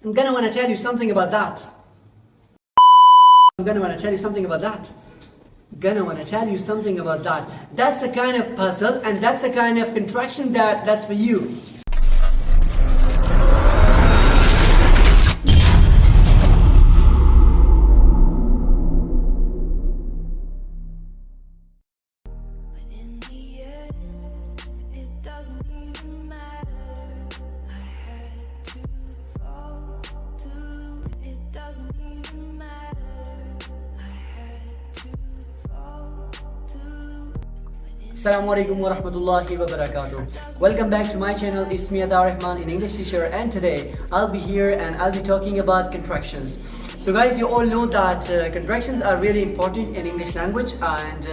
I'm gonna wanna tell you something about that. I'm gonna wanna tell you something about that. Gonna wanna tell you something about that. That's a kind of puzzle, and that's a kind of contraction that's for you. Assalamu alaikum wa rahmatullahi wa barakatuh. Welcome back to my channel. It's me Adar Rahman, an English teacher, and today I'll be here and I'll be talking about contractions. So guys, you all know that contractions are really important in English language, and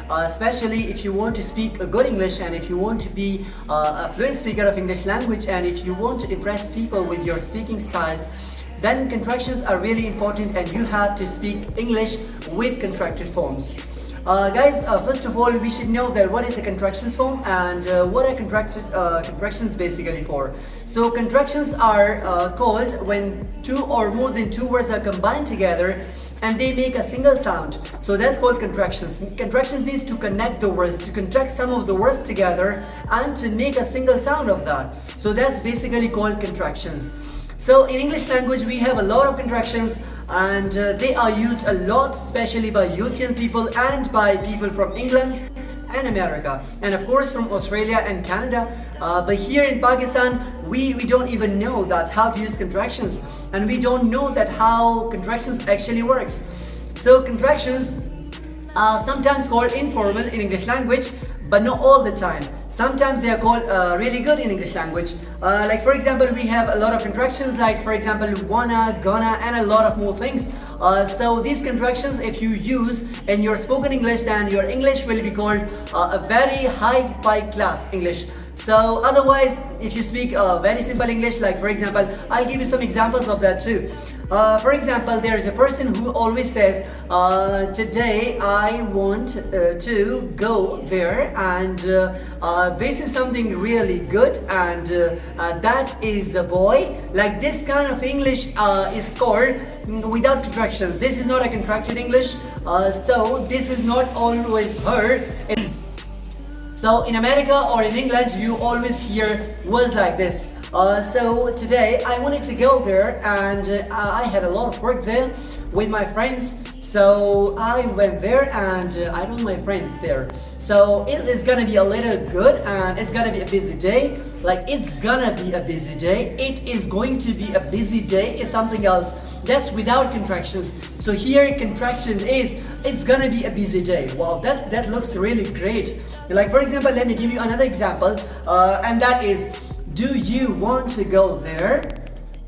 especially if you want to speak a good English, and if you want to be a fluent speaker of English language, and if you want to impress people with your speaking style, then contractions are really important, and you have to speak English with contracted forms. Guys, first of all, we should know that what is a contractions form and what are contractions basically for. So contractions are called when two or more than two words are combined together and they make a single sound. So that's called contractions. Contractions means to connect the words, to contract some of the words together and to make a single sound of that. So that's basically called contractions. So in English language we have a lot of contractions, and they are used a lot, especially by European people and by people from England and America, and of course from Australia and Canada. But here in Pakistan we don't even know that how to use contractions, and we don't know that how contractions actually works. So contractions are sometimes called informal in English language, but not all the time. Sometimes they are called really good in English language. Like for example, we have a lot of contractions, like for example wanna, gonna, and a lot of more things. So these contractions, if you use in your spoken English, then your English will be called a very high class English. So otherwise, if you speak very simple English, like for example, I'll give you some examples of that too. For example, there is a person who always says, today I want to go there, and this is something really good, and that is a boy. Like this kind of English is called without contractions. This is not a contracted English, so this is not always heard. So in America or in England, you always hear words like this. So today I wanted to go there, and I had a lot of work there with my friends. So I went there, and I know my friends there. So it is gonna be a little good, and it's gonna be a busy day. Like it's gonna be a busy day. It is going to be a busy day is something else. That's without contractions. So here contraction is, it's gonna be a busy day. Wow, that looks really great. Like for example, let me give you another example, and that is, do you want to go there?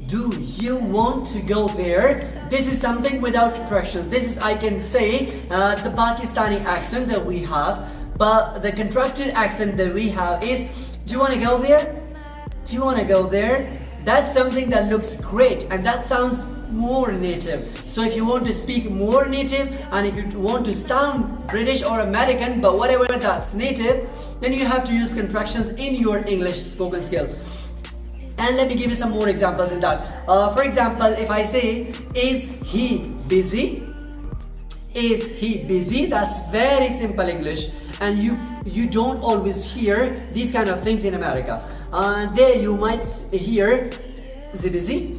Do you want to go there? This is something without contraction. This is, I can say, the Pakistani accent that we have, but the contracted accent that we have is, do you want to go there? Do you want to go there? That's something that looks great, and that sounds more native. So if you want to speak more native, and if you want to sound British or American, but whatever that's native, then you have to use contractions in your English spoken skill. And let me give you some more examples in that. For example, if I say, is he busy? Is he busy? That's very simple English, and you don't always hear these kind of things in America. There you might hear, is he busy?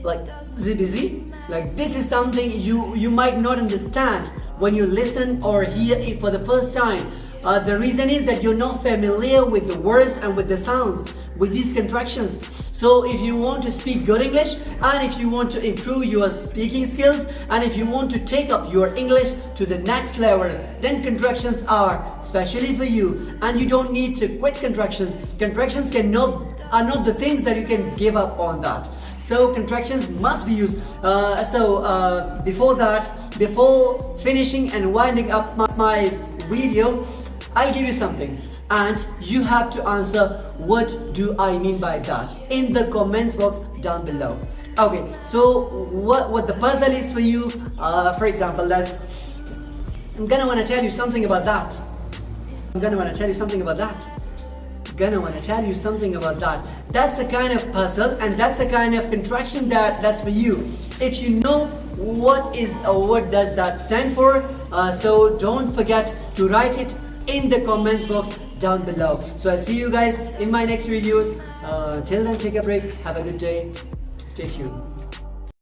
Like, is he busy? Like this is something you might not understand when you listen or hear it for the first time. The reason is that you're not familiar with the words and with the sounds, with these contractions. So if you want to speak good English, and if you want to improve your speaking skills, and if you want to take up your English to the next level, then contractions are specially for you, and you don't need to quit contractions. Contractions are not the things that you can give up on that. So contractions must be used. Before finishing and winding up my video, I'll give you something, and you have to answer what do I mean by that in the comments box down below. Okay, so what the puzzle is for you, for example, I'm gonna want to tell you something about that. I'm gonna want to tell you something about that. gonna want to tell you something about that. That's a kind of puzzle, and that's a kind of contraction that's for you. If you know what does that stand for, so don't forget to write it in the comments box down below. So I'll see you guys in my next videos. Till then, take a break. Have a good day. Stay tuned.